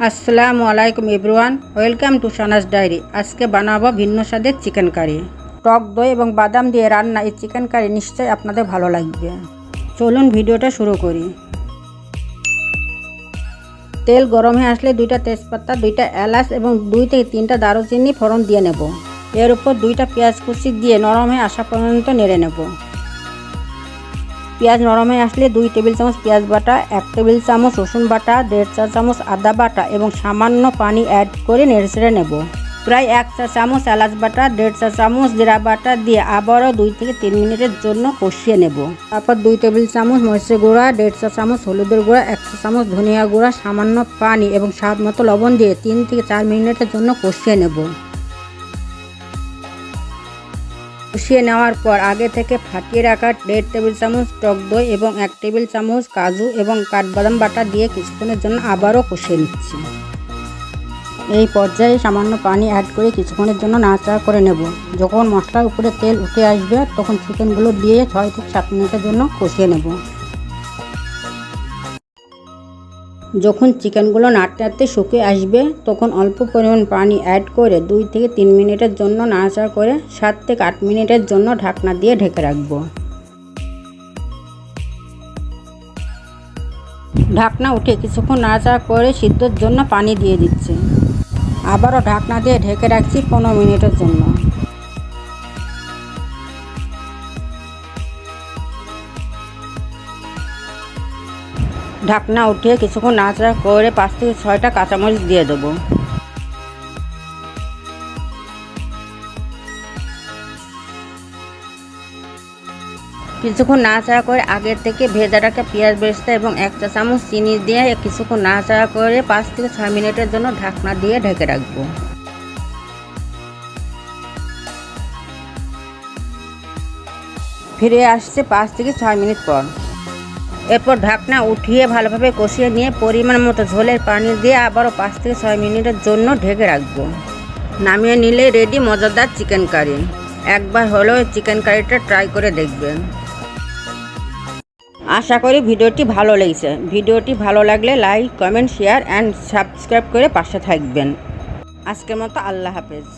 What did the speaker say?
আসসালামু আলাইকুম everyone, welcome to Sana's diary. আজকে বানাবো ভিন্ন স্বাদের চিকেন কারি। টক দই এবং বাদাম দিয়ে রান্না এই চিকেন কারি নিশ্চয়ই আপনাদের ভালো লাগবে। চলুন ভিডিওটা শুরু করি। তেল গরম হয়ে আসলে 2টা তেজপাতা, 2টা এলাচ এবং 2 থেকে 3টা দারুচিনি ফোড়ন দিয়ে নেব। এর উপর 2টা পেঁয়াজ কুচি দিয়ে নরম হয়ে আসা পর্যন্ত নেড়ে নেব। পেঁয়াজ নরম হয়ে আসলে 2 টেবিল চামচ পেঁয়াজ বাটা, 1 টেবিল চামচ রসুন বাটা, 1.5 চা চামচ আদা বাটা এবং সামান্য পানি অ্যাড করে নেড়ে ছেড়ে নেব। প্রায় 1 চা চামচ এলাচ বাটা, 1.5 চা চামচ জিরা বাটা দিয়ে আবারও 2 থেকে 3 মিনিটের জন্য কষিয়ে নেব। তারপর 2 টেবিল চামচ মরিচের গুঁড়া, 1.5 চা চামচ হলুদের গুঁড়া, 1 চা চামচ ধনিয়া গুঁড়া, সামান্য পানি এবং স্বাদ মতো লবণ দিয়ে 3 থেকে 4 মিনিটের জন্য কষিয়ে নেব। কষিয়ে নেওয়ার পর আগে থেকে ফাটিয়ে রাখা 1.5 টেবিল চামচ টক দই এবং 1 টেবিল চামচ কাজু এবং কাঠবাদাম বাটা দিয়ে কিছুক্ষণের জন্য আবারও কষিয়ে নিচ্ছি। এই পর্যায়ে সামান্য পানি অ্যাড করে কিছুক্ষণের জন্য নাড়াচাড়া করে নেব। যখন মশলার উপরে তেল উঠে আসবে তখন চিকেনগুলো দিয়ে 6 থেকে 7 মিনিটের জন্য কষিয়ে নেব। যখন চিকেনগুলো নাড়তে নাড়তে শুকিয়ে আসবে তখন অল্প পরিমাণ পানি অ্যাড করে 2 থেকে 3 মিনিটের জন্য নাড়াচাড়া করে 7 থেকে 8 মিনিটের জন্য ঢাকনা দিয়ে ঢেকে রাখব। ঢাকনা উঠে কিছুক্ষণ নাড়াচাড়া করে সিদ্ধর জন্য পানি দিয়ে দিচ্ছি। আবারও ঢাকনা দিয়ে ঢেকে রাখছি 15 মিনিটের জন্য। ঢাকনা উঠিয়ে কিছুক্ষণ নাড়াচাড়া করে 5 থেকে 6টা কাঁচামরিচ দিয়ে দেবো। কিছুক্ষণ নাড়াচাড়া করে আগের থেকে ভেজে রাখা পেঁয়াজ বেরেস্তা এবং 1 চা চামচ চিনি দিয়ে কিছুক্ষণ নাড়াচাড়া করে 5 থেকে 6 মিনিটের জন্য ঢাকনা দিয়ে ঢেকে রাখবো। ফিরে আসছে 5 থেকে 6 মিনিট পর। এরপর ঢাকনা উঠিয়ে ভালোভাবে কষিয়ে নিয়ে পরিমাণ মতো ঝোলের পানি দিয়ে আবারও 5 থেকে 6 মিনিটের জন্য ঢেকে রাখবো। নামিয়ে নিলে রেডি মজাদার চিকেন কারি। একবার হলেও চিকেন কারিটা ট্রাই করে দেখবেন। আশা করি ভিডিওটি ভালো লেগেছে। ভিডিওটি ভালো লাগলে like, comment, share and subscribe করে পাশে থাকবেন। আজকের মতো আল্লাহ হাফেজ।